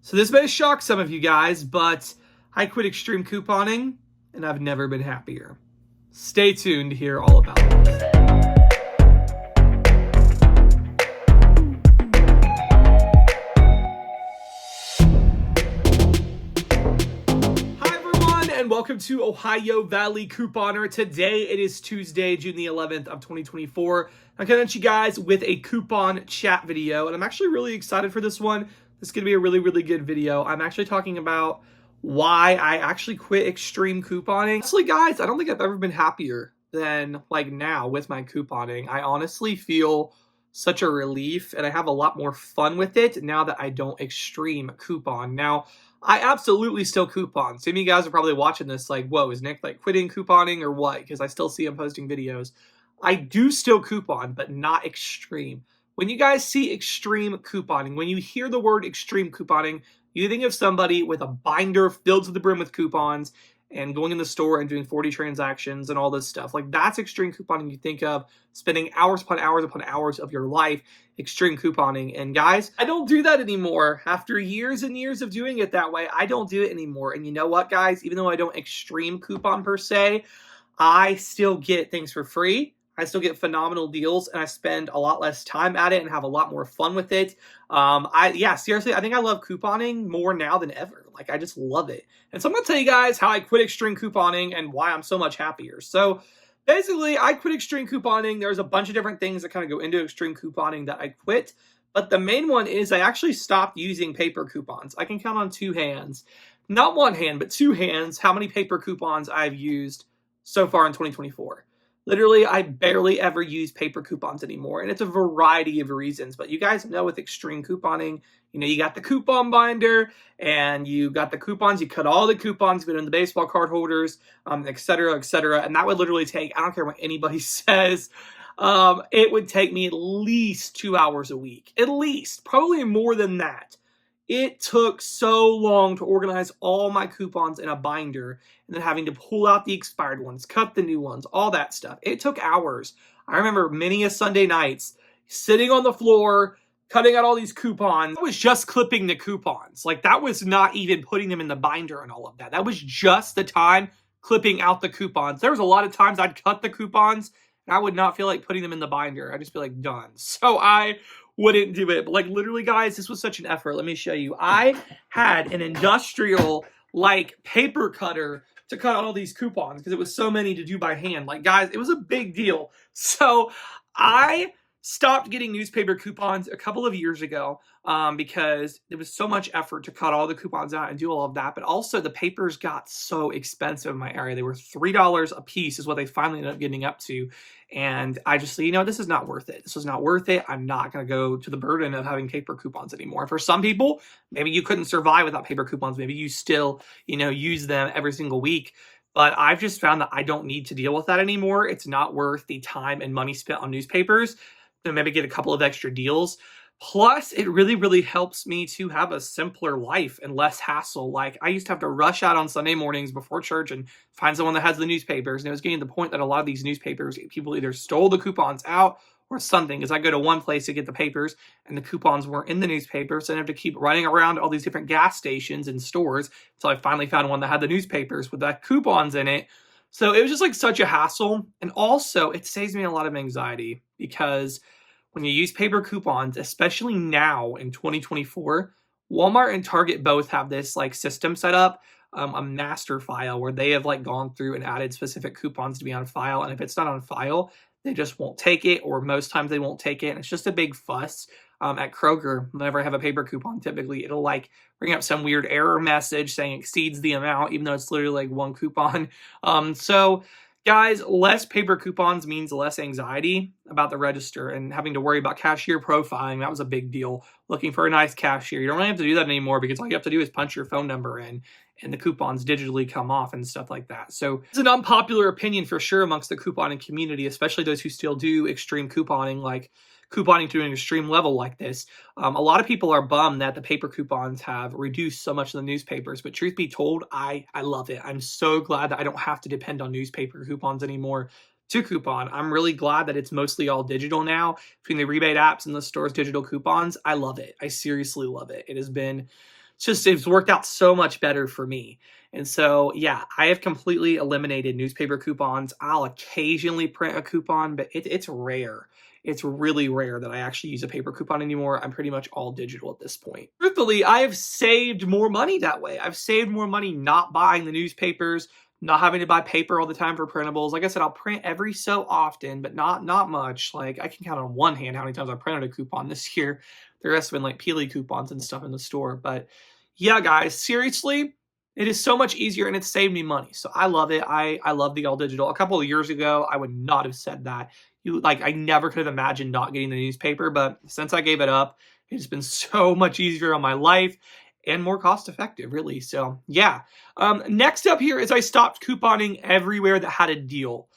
So this may shock some of you guys, but I quit extreme couponing and I've never been happier. Stay tuned to hear all about it. And welcome to Ohio Valley Couponer. Today it is Tuesday, June the 11th of 2024. I'm coming at you guys with a coupon chat video, and I'm actually really excited for this one. This is going to be a really, really good video. I'm actually talking about why I actually quit extreme couponing. Honestly, guys, I don't think I've ever been happier than like now with my couponing. I honestly feel such a relief, and I have a lot more fun with it now that I don't extreme coupon. Now, I absolutely still coupon. Some of you guys are probably watching this like, whoa, is Nick like quitting couponing or what? Because I still see him posting videos. I do still coupon, but not extreme. When you guys see extreme couponing, when you hear the word extreme couponing, you think of somebody with a binder filled to the brim with coupons and going in the store and doing 40 transactions and all this stuff. Like, that's extreme couponing. You think of spending hours upon hours of your life extreme couponing. And guys, I don't do that anymore. After years and years of doing it that way, I don't do it anymore. And you know what, guys? Even though I don't extreme coupon per se, I still get things for free. I still get phenomenal deals, and I spend a lot less time at it and have a lot more fun with it. Seriously, I think I love couponing more now than ever. Like, I just love it. And so I'm going to tell you guys how I quit extreme couponing and why I'm so much happier. So basically, I quit extreme couponing. There's a bunch of different things that kind of go into extreme couponing that I quit. But the main one is I actually stopped using paper coupons. I can count on two hands, not one hand, but two hands, how many paper coupons I've used so far in 2024. Literally, I barely ever use paper coupons anymore, and it's a variety of reasons. But you guys know with extreme couponing, you know, you got the coupon binder, and you got the coupons. You cut all the coupons, put in the baseball card holders, et cetera, et cetera. And that would literally take, I don't care what anybody says, it would take me at least 2 hours a week. At least, probably more than that. It took so long to organize all my coupons in a binder and then having to pull out the expired ones, cut the new ones, all that stuff. It took hours. I remember many a Sunday nights sitting on the floor, cutting out all these coupons. I was just clipping the coupons. Like, that was not even putting them in the binder and all of that. That was just the time clipping out the coupons. There was a lot of times I'd cut the coupons and I would not feel like putting them in the binder. I'd just be like, done. So I wouldn't do it. But like, literally, guys, this was such an effort. Let me show you. I had an industrial like paper cutter to cut out all these coupons because it was so many to do by hand. Like, guys, it was a big deal. So I stopped getting newspaper coupons a couple of years ago because it was so much effort to cut all the coupons out and do all of that. But also the papers got so expensive in my area. They were $3 a piece is what they finally ended up getting up to. And I just said, you know, this is not worth it. This is not worth it. I'm not going to go to the burden of having paper coupons anymore. For some people, maybe you couldn't survive without paper coupons. Maybe you still, you know, use them every single week. But I've just found that I don't need to deal with that anymore. It's not worth the time and money spent on newspapers to maybe get a couple of extra deals. Plus, it really, really helps me to have a simpler life and less hassle. Like, I used to have to rush out on Sunday mornings before church and find someone that has the newspapers. And it was getting to the point that a lot of these newspapers, people either stole the coupons out or something. Because I go to one place to get the papers and the coupons weren't in the newspaper. So I have to keep running around all these different gas stations and stores until I finally found one that had the newspapers with that coupons in it. So it was just like such a hassle. And also, it saves me a lot of anxiety because when you use paper coupons, especially now in 2024, Walmart and Target both have this like system set up, a master file where they have like gone through and added specific coupons to be on file. And if it's not on file, they just won't take it, or most times they won't take it. And it's just a big fuss. At Kroger, whenever I have a paper coupon, typically it'll like bring up some weird error message saying exceeds the amount, even though it's literally like one coupon. So guys, less paper coupons means less anxiety about the register and having to worry about cashier profiling. That was a big deal. Looking for a nice cashier. You don't really have to do that anymore because all you have to do is punch your phone number in and the coupons digitally come off and stuff like that. So it's an unpopular opinion for sure amongst the couponing community, especially those who still do extreme couponing, like couponing to an extreme level like this. A lot of people are bummed that the paper coupons have reduced so much of the newspapers, but truth be told, I love it. I'm so glad that I don't have to depend on newspaper coupons anymore to coupon. I'm really glad that it's mostly all digital now. Between the rebate apps and the store's digital coupons, I love it. I seriously love it. It has been it's worked out so much better for me. And so, yeah, I have completely eliminated newspaper coupons. I'll occasionally print a coupon, but it's rare. It's really rare that I actually use a paper coupon anymore. I'm pretty much all digital at this point. Truthfully, I have saved more money that way. I've saved more money not buying the newspapers, not having to buy paper all the time for printables. Like I said, I'll print every so often, but not much. Like I can count on one hand how many times I printed a coupon this year. The rest have been like Peely coupons and stuff in the store. But yeah, guys, seriously, it is so much easier and it's saved me money. So I love it. I love the all digital. A couple of years ago, I would not have said that. I never could have imagined not getting the newspaper, but since I gave it up, it's been so much easier on my life and more cost effective, really. So yeah. Next up here is I stopped couponing everywhere that had a deal.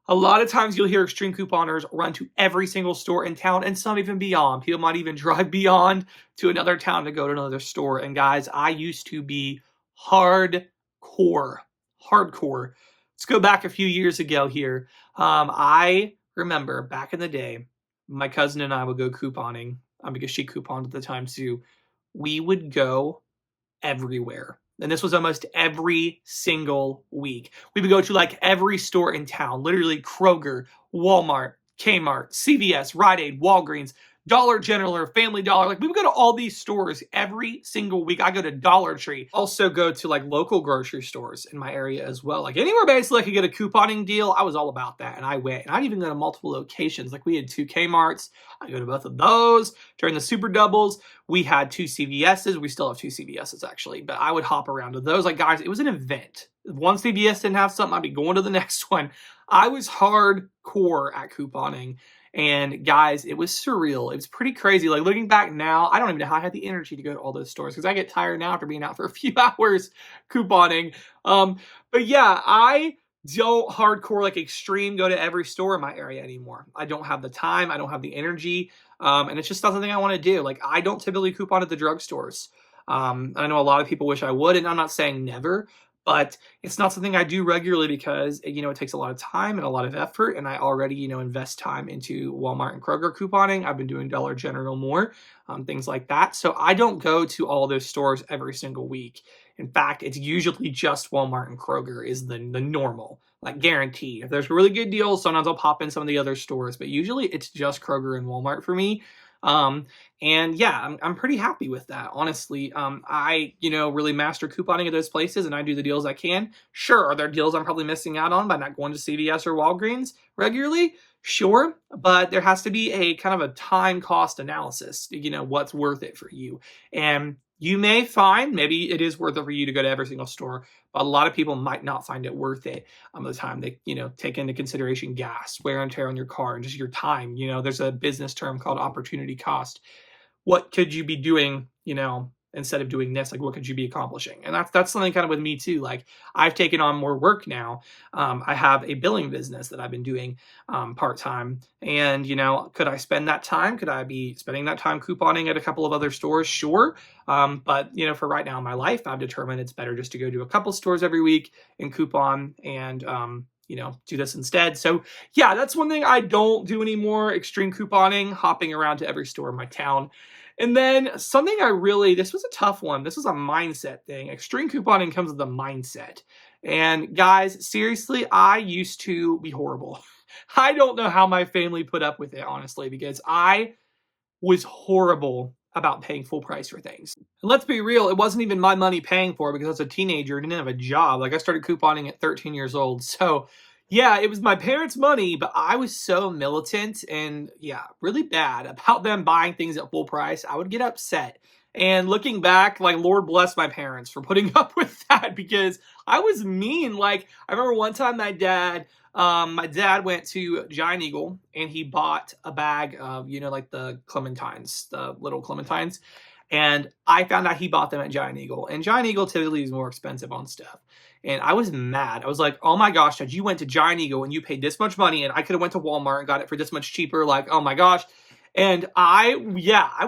A lot of times you'll hear extreme couponers run to every single store in town and some even beyond. People might even drive beyond to another town to go to another store. And guys, I used to be hardcore. Let's go back a few years ago here. I remember back in the day, my cousin and I would go couponing because she couponed at the time too. We would go everywhere. And this was almost every single week. We would go to like every store in town, literally Kroger, Walmart, Kmart, CVS, Rite Aid, Walgreens, Dollar General or Family Dollar. Like we would go to all these stores every single week. I go to Dollar Tree. Also go to like local grocery stores in my area as well. Like anywhere basically I could get a couponing deal, I was all about that. And I went. And I'd even go to multiple locations. Like we had 2 Kmarts. I go to both of those. During the Super Doubles, we had 2 CVS's. We still have 2 CVS's actually. But I would hop around to those. Like guys, it was an event. If one CVS didn't have something, I'd be going to the next one. I was hardcore at couponing. And guys, it was surreal. It was pretty crazy. Like looking back now, I don't even know how I had the energy to go to all those stores because I get tired now after being out for a few hours couponing. But yeah, I don't hardcore like extreme go to every store in my area anymore. I don't have the time. I don't have the energy. And it's just not something I want to do. Like I don't typically coupon at the drugstores. I know a lot of people wish I would, and I'm not saying never, but it's not something I do regularly because, it takes a lot of time and a lot of effort. And I already, invest time into Walmart and Kroger couponing. I've been doing Dollar General more, things like that. So I don't go to all those stores every single week. In fact, it's usually just Walmart and Kroger is the normal, like guaranteed. If there's really good deals, sometimes I'll pop in some of the other stores, but usually it's just Kroger and Walmart for me. And yeah, I'm pretty happy with that. Honestly, I, really master couponing at those places and I do the deals I can. Sure. Are there deals I'm probably missing out on by not going to CVS or Walgreens regularly? Sure. But there has to be a kind of a time cost analysis, what's worth it for you. And you may find maybe it is worth it for you to go to every single store, but a lot of people might not find it worth it the time they, take into consideration gas, wear and tear on your car, and just your time. There's a business term called opportunity cost. What could you be doing, instead of doing this? Like, what could you be accomplishing? And that's something kind of with me too. Like, I've taken on more work now. I have a billing business that I've been doing part-time. And, could I spend that time? Could I be spending that time couponing at a couple of other stores? Sure. But, for right now in my life, I've determined it's better just to go to a couple stores every week and coupon and, do this instead. So yeah, that's one thing I don't do anymore. Extreme couponing, hopping around to every store in my town. And then something this was a tough one. This was a mindset thing. Extreme couponing comes with a mindset. And guys, seriously, I used to be horrible. I don't know how my family put up with it, honestly, because I was horrible about paying full price for things. And let's be real, it wasn't even my money paying for it because I was a teenager and didn't have a job. Like I started couponing at 13 years old. So yeah, it was my parents' money, but I was so militant and really bad about them buying things at full price. I would get upset. And looking back, like, Lord bless my parents for putting up with that because I was mean. Like, I remember one time my dad went to Giant Eagle and he bought a bag of, like the clementines, the little clementines. And I found out he bought them at Giant Eagle. And Giant Eagle typically is more expensive on stuff. And I was mad. I was like, oh my gosh, Dad, you went to Giant Eagle and you paid this much money and I could have went to Walmart and got it for this much cheaper. Like, oh my gosh. And I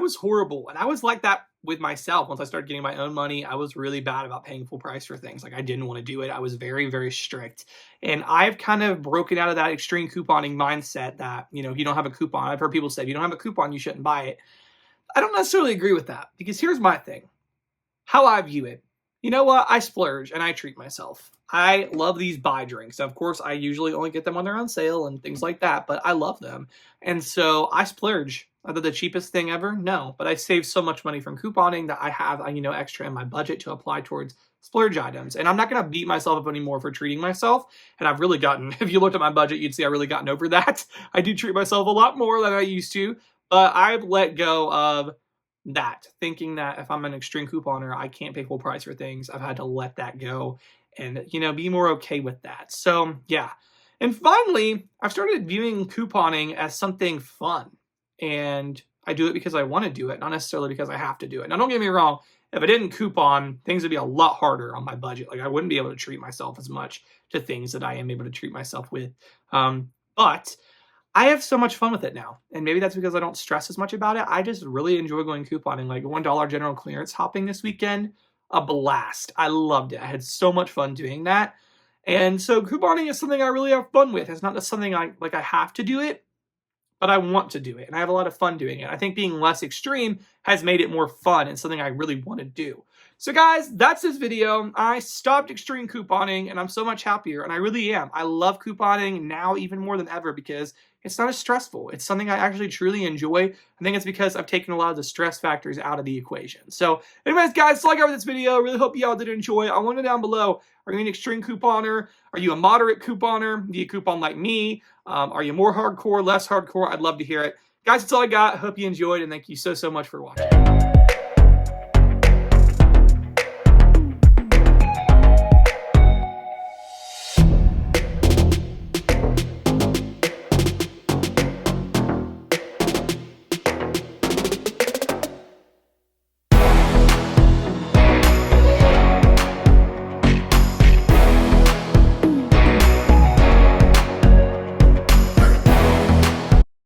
was horrible. And I was like that with myself. Once I started getting my own money, I was really bad about paying full price for things. Like I didn't want to do it. I was very, very strict. And I've kind of broken out of that extreme couponing mindset that, if you don't have a coupon, I've heard people say, if you don't have a coupon, you shouldn't buy it. I don't necessarily agree with that because here's my thing. How I view it. You know what? I splurge and I treat myself. I love these buy drinks. Of course, I usually only get them when they're on sale and things like that, but I love them. And so I splurge. Are they the cheapest thing ever? No, but I save so much money from couponing that I have, extra in my budget to apply towards splurge items. And I'm not going to beat myself up anymore for treating myself. And I've really gotten, if you looked at my budget, you'd see I've really gotten over that. I do treat myself a lot more than I used to, but I've let go of that, thinking that if I'm an extreme couponer, I can't pay full price for things. I've had to let that go and, be more okay with that. So, yeah. And finally, I've started viewing couponing as something fun. And I do it because I want to do it, not necessarily because I have to do it. Now, don't get me wrong. If I didn't coupon, things would be a lot harder on my budget. Like, I wouldn't be able to treat myself as much to things that I am able to treat myself with. But I have so much fun with it now. And maybe that's because I don't stress as much about it. I just really enjoy going couponing. Like $1 general clearance hopping this weekend, a blast. I loved it. I had so much fun doing that. And so couponing is something I really have fun with. It's not just something I have to do it, but I want to do it. And I have a lot of fun doing it. I think being less extreme has made it more fun and something I really want to do. So guys, that's this video. I stopped extreme couponing and I'm so much happier, and I really am. I love couponing now even more than ever because it's not as stressful. It's something I actually truly enjoy. I think it's because I've taken a lot of the stress factors out of the equation. So anyways, guys, that's all I got for this video. Really hope y'all did enjoy. I want to know down below, are you an extreme couponer? Are you a moderate couponer? Do you coupon like me? Are you more hardcore, less hardcore? I'd love to hear it. Guys, that's all I got. Hope you enjoyed, and thank you so much for watching.